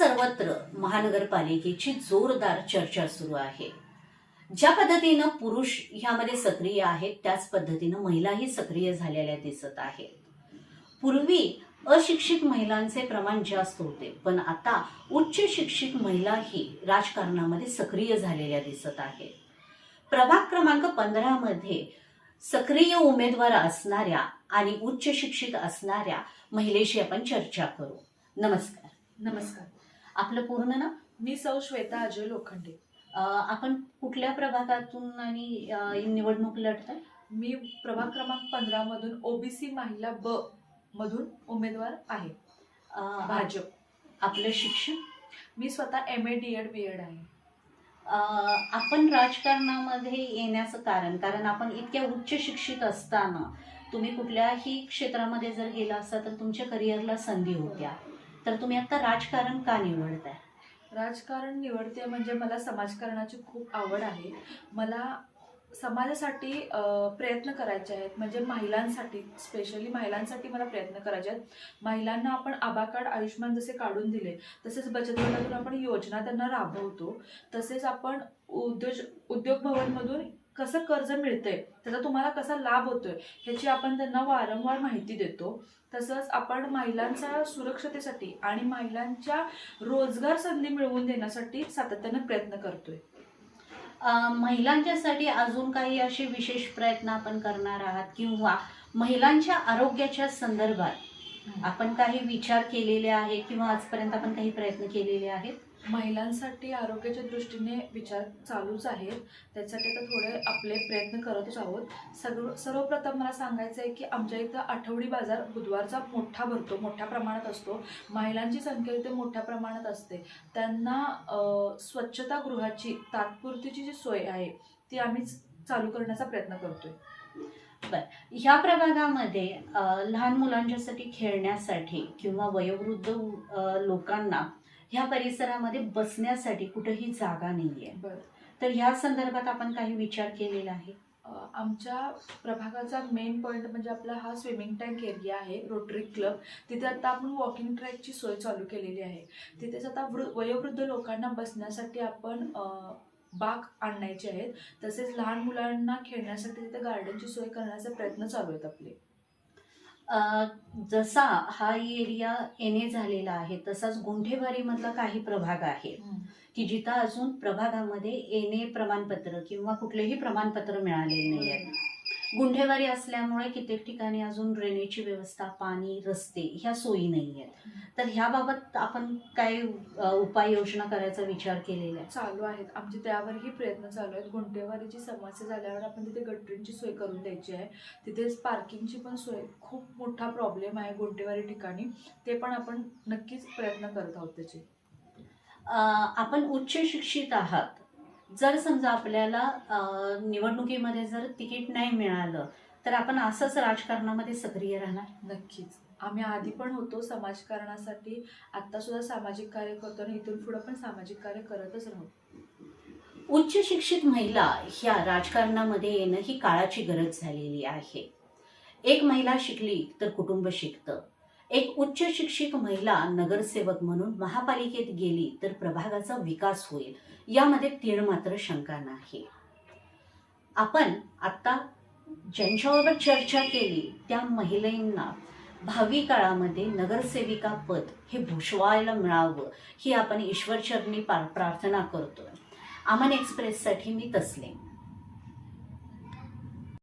सर्वत्र महानगरपालिकेची जोरदार चर्चा सुरू आहे। ज्या पद्धतीनं पुरुष ह्यामध्ये सक्रिय आहेत त्याच पद्धतीनं महिलाही सक्रिय झालेल्या दिसत आहेत। पूर्वी अशिक्षित महिलांचे प्रमाण जास्त होते, पण आता उच्च शिक्षित महिलाही राजकारणामध्ये सक्रिय झालेल्या दिसत आहेत। प्रभाग क्रमांक 15 मध्ये सक्रिय उमेदवार असणाऱ्या आणि उच्च शिक्षित असणाऱ्या महिलेशी आपण चर्चा करू। नमस्कार। नमस्कार। आपलं पूर्ण नाव? मी सौ श्वेता अजय लोखंडे। आपण कुठल्या प्रभागातून आणि निवडणूक लढताय? मी प्रभाग क्रमांक 15 मधून ओबीसी महिला ब मधून उमेदवार आहे, भाजप। आपलं शिक्षण? मी स्वतः MA DED BEd आहे। आपण राजकारणामध्ये येण्याचं कारण आपण इतक्या उच्च शिक्षित असताना तुम्ही कुठल्याही क्षेत्रामध्ये जर गेला असता तर तुमच्या करिअरला संधी होत्या, तर तुम्ही आता राजकारण का निवडताय? राजकारण निवडते म्हणजे मला समाजकारणाची खूप आवड आहे। मला समाजासाठी प्रयत्न करायचे आहेत, म्हणजे महिलांसाठी, स्पेशली महिलांसाठी मला प्रयत्न करायचे आहेत। महिलांना आपण आभा कार्ड, आयुष्यमान जसे काढून दिले तसेच बचत गटातून आपण योजना त्यांना राबवतो, तसेच आपण उद्योग भवनमधून कसं कर्ज मिळतंय, त्याचा तुम्हाला कसा लाभ होतोय ह्याची आपण त्यांना वारंवार माहिती देतो। तसंच आपण महिलांच्या सुरक्षतेसाठी आणि महिलांच्या रोजगार संधी मिळवून देण्यासाठी सातत्याने प्रयत्न करतोय। महिलांच्यासाठी अजून काही असे विशेष प्रयत्न आपण करणार आहात किंवा महिलांच्या आरोग्याच्या संदर्भात आपण काही विचार केलेले आहेत किंवा आजपर्यंत आपण काही प्रयत्न केलेले आहेत? महिलांसाठी आरोग्याच्या दृष्टीने विचार चालूच आहेत, त्यासाठी तर थोडे आपले प्रयत्न करतच आहोत। सर्वप्रथम मला सांगायचं आहे की आमच्या इथं आठवडी बाजार बुधवारचा मोठा भरतो, मोठ्या प्रमाणात असतो। महिलांची संख्या इथे मोठ्या प्रमाणात असते। त्यांना स्वच्छतागृहाची तात्पुरतीची जी सोय आहे ती आम्ही चालू करण्याचा प्रयत्न करतोय। ह्या प्रभागामध्ये लहान मुलांच्यासाठी खेळण्यासाठी किंवा वयोवृद्ध लोकांना ह्या परिसरामध्ये बसण्यासाठी कुठेही जागा नाहीये, तर ह्या संदर्भात आपण काही विचार केलेला आहे? आमच्या प्रभागाचा मेन पॉइंट म्हणजे आपला हा स्विमिंग टँक एरिया आहे, रोटरी क्लब। तिथे आता आपण वॉकिंग ट्रॅकची सोय चालू केलेली आहे। तिथेच आता वयोवृद्ध लोकांना बसण्यासाठी आपण बाक आणायचे आहेत, तसेच लहान मुलांना खेळण्यासाठी तिथे गार्डनची सोय करण्याचे प्रयत्न चालू आहेत आपले। जसा हा एरिया एने झालेला आहे तसाच गुंठेवारी मधला काही प्रभाग आहे की जिथं अजून प्रभागामध्ये एने प्रमाणपत्र किंवा कुठलेही प्रमाणपत्र मिळालेले नाही आहे। गुंठेवारी असल्यामुळे कित्येक ठिकाणी अजून ड्रेनेजची व्यवस्था, पाणी, रस्ते ह्या सोयी नाही आहेत, तर ह्याबाबत आपण काय उपाययोजना करायचा विचार केलेला आहे? चालू आहेत, आमचे त्यावरही प्रयत्न चालू आहेत। गुंठेवारीची समस्या झाल्यावर आपण तिथे गटरींची सोय करून द्यायची आहे। तिथेच पार्किंगची पण सोय, खूप मोठा प्रॉब्लेम आहे गुंठेवारी ठिकाणी, ते पण आपण नक्कीच प्रयत्न करत आहोत त्याचे। आपण उच्च शिक्षित आहात, जर समजा आपल्याला निवडणुकीमध्ये जर तिकीट नाही मिळालं तर आपण असंच राजकारणामध्ये सक्रिय राहणार? नक्कीच, आम्ही आधी पण होतो समाजकारणासाठी, आता सुद्धा सामाजिक कार्य करतो आणि इथून पुढे पण सामाजिक कार्य करतच राहू। उच्च शिक्षित महिला ह्या राजकारणामध्ये येणं ही काळाची गरज झालेली आहे। एक महिला शिकली तर कुटुंब शिकतं। एक उच्च शिक्षित महिला नगरसेवक म्हणून महापालिकेत गेली तर प्रभागाचा विकास होईल, यामध्ये तीळ मात्र शंका नाही। आपण आता ज्यांच्याबरोबर चर्चा केली त्या महिलांना भावी काळामध्ये नगरसेविका पद हे भूषवायला मिळावं ही आपण ईश्वरचरणी प्रार्थना करतोय। अमन एक्सप्रेससाठी मी तस्लीम।